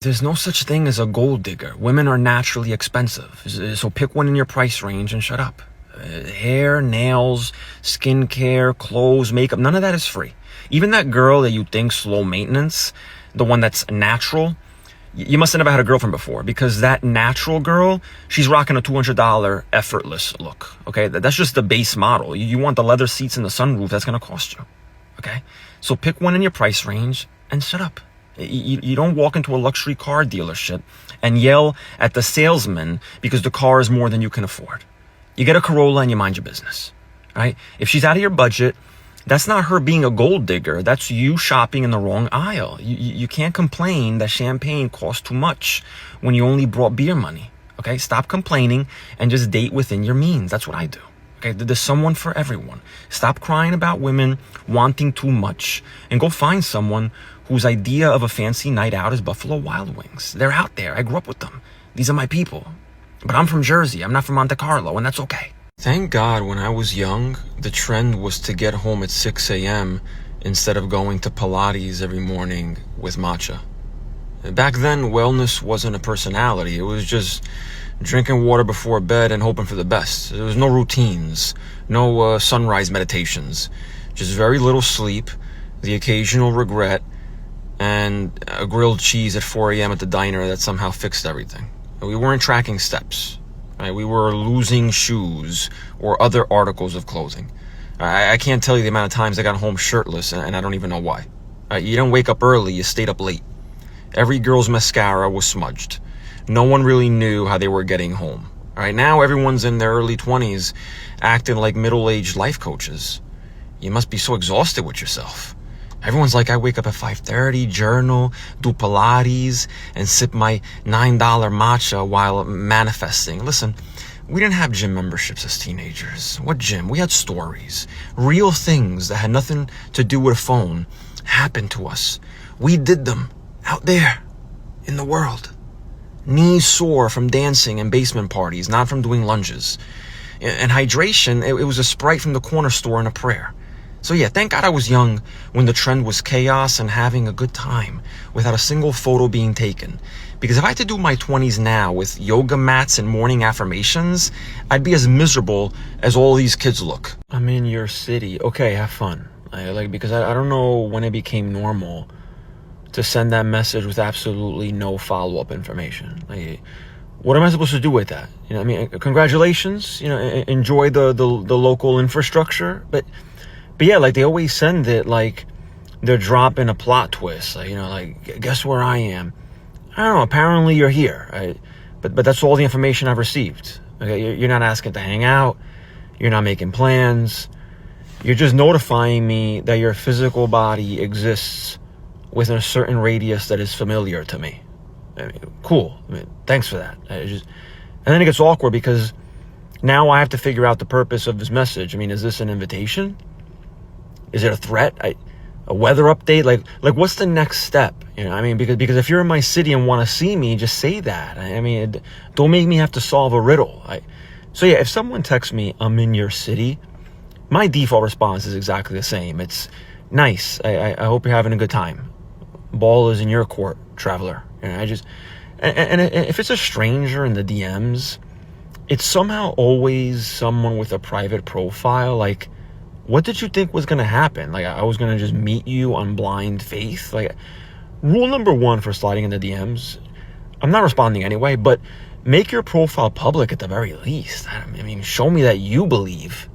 There's no such thing as a gold digger. Women are naturally expensive. So pick one in your price range and shut up. Hair, nails, skincare, clothes, makeup, none of that is free. Even that girl that you think's low maintenance, the one that's natural, you must have never had a girlfriend before, because that natural girl, she's rocking a $200 effortless look. Okay, that's just the base model. You want the leather seats in the sunroof, that's gonna cost you. Okay, so pick one in your price range and shut up. You don't walk into a luxury car dealership and yell at the salesman because the car is more than you can afford. You get a Corolla and you mind your business, right? If she's out of your budget, that's not her being a gold digger. That's you shopping in the wrong aisle. You can't complain that champagne costs too much when you only brought beer money, okay? Stop complaining and just date within your means. That's what I do. Okay, there's someone for everyone. Stop crying about women wanting too much and go find someone whose idea of a fancy night out is Buffalo Wild Wings. They're out there. I grew up with them. These are my people. But I'm from Jersey. I'm not from Monte Carlo, and that's okay. Thank God when I was young, the trend was to get home at 6 a.m. instead of going to Pilates every morning with matcha. Back then, wellness wasn't a personality. It was just drinking water before bed and hoping for the best. There was no routines, no sunrise meditations, just very little sleep, the occasional regret, and a grilled cheese at 4 a.m. at the diner that somehow fixed everything. We weren't tracking steps. Right? We were losing shoes or other articles of clothing. I can't tell you the amount of times I got home shirtless and I don't even know why. You didn't wake up early, you stayed up late. Every girl's mascara was smudged. No one really knew how they were getting home. All right, now everyone's in their early 20s acting like middle-aged life coaches. You must be so exhausted with yourself. Everyone's like, I wake up at 5:30, journal, do Pilates, and sip my $9 matcha while manifesting. Listen, we didn't have gym memberships as teenagers. What gym? We had stories. Real things that had nothing to do with a phone happened to us. We did them out there in the world. Knees sore from dancing and basement parties, not from doing lunges. And hydration, it was a Sprite from the corner store and a prayer. So yeah, thank God I was young when the trend was chaos and having a good time without a single photo being taken. Because if I had to do my 20s now with yoga mats and morning affirmations, I'd be as miserable as all these kids look. I'm in your city. Okay, have fun. Because I don't know when it became normal to send that message with absolutely no follow-up information. What am I supposed to do with that? Congratulations. Enjoy the local infrastructure. But yeah, they always send it like they're dropping a plot twist. Guess where I am? I don't know. Apparently you're here. Right? But that's all the information I've received. Okay, you're not asking to hang out. You're not making plans. You're just notifying me that your physical body exists within a certain radius that is familiar to me. Cool. Thanks for that. And then it gets awkward because now I have to figure out the purpose of this message. Is this an invitation? Is it a threat? A weather update? Like what's the next step? Because if you're in my city and want to see me, just say that. Don't make me have to solve a riddle. So yeah, if someone texts me, I'm in your city, my default response is exactly the same. It's nice. I hope you're having a good time. Ball is in your court, traveler. And if it's a stranger in the DMs, it's somehow always someone with a private profile. What did you think was going to happen? I was going to just meet you on blind faith? Rule number 1 for sliding in the DMs, I'm not responding anyway, but make your profile public at the very least. Show me that you believe